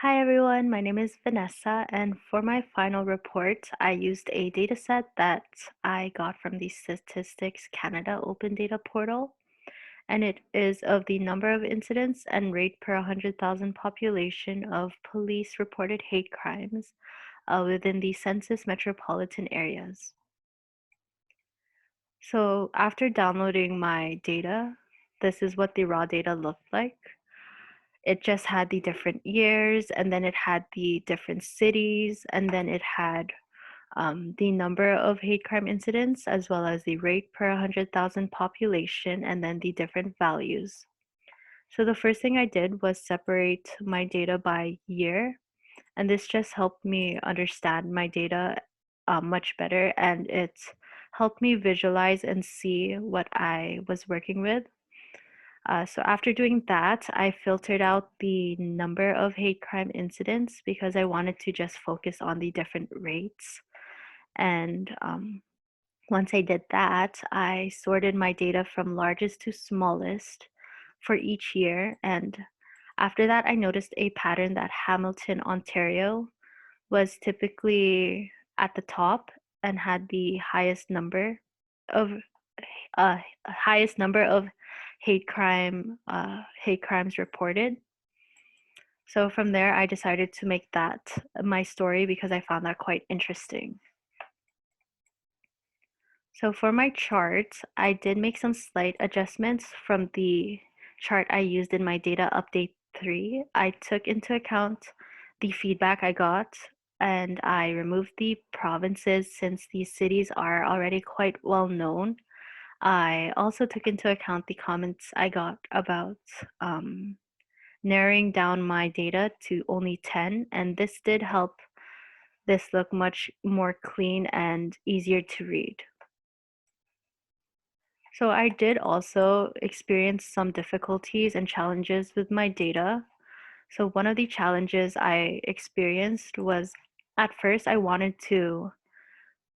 Hi everyone, my name is Vanessa, and for my final report, I used a dataset that I got from the Statistics Canada Open Data Portal, and it is of the number of incidents and rate per 100,000 population of police reported hate crimes within the census metropolitan areas. So after downloading my data, this is what the raw data looked like. It just had the different years, and then it had the different cities, and then it had the number of hate crime incidents, as well as the rate per 100,000 population, and then the different values. So the first thing I did was separate my data by year, and this just helped me understand my data much better, and it helped me visualize and see what I was working with. So after doing that, I filtered out the number of hate crime incidents because I wanted to just focus on the different rates. And once I did that, I sorted my data from largest to smallest for each year. And after that, I noticed a pattern that Hamilton, Ontario was typically at the top and had the of highest number of hate crimes reported. So from there, I decided to make that my story because I found that quite interesting. So for my chart, I did make some slight adjustments from the chart I used in my data update 3. I took into account the feedback I got, and I removed the provinces since these cities are already quite well known. I also took into account the comments I got about narrowing down my data to only 10, and this did help this look much more clean and easier to read. So I did also experience some difficulties and challenges with my data. So one of the challenges I experienced was at first I wanted to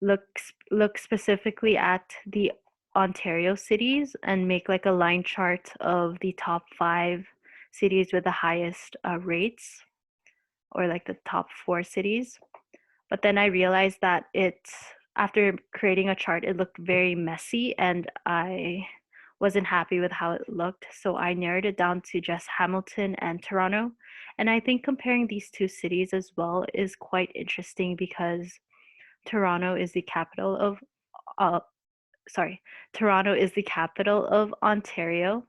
look specifically at the Ontario cities and make like a line chart of the top 5 cities with the highest rates, or like the top 4 cities. But then I realized that after creating a chart, it looked very messy and I wasn't happy with how it looked. So I narrowed it down to just Hamilton and Toronto. And I think comparing these two cities as well is quite interesting because Toronto is the capital of, uh, Toronto is the capital of Ontario.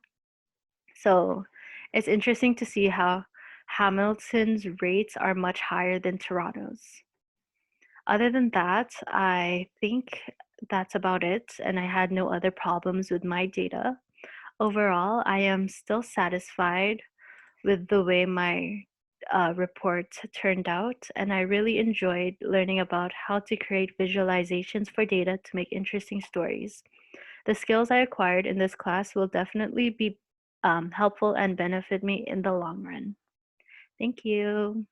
So it's interesting to see how Hamilton's rates are much higher than Toronto's. Other than that, I think that's about it, and I had no other problems with my data. Overall, I am still satisfied with the way my report turned out, and I really enjoyed learning about how to create visualizations for data to make interesting stories. The skills I acquired in this class will definitely be helpful and benefit me in the long run. Thank you.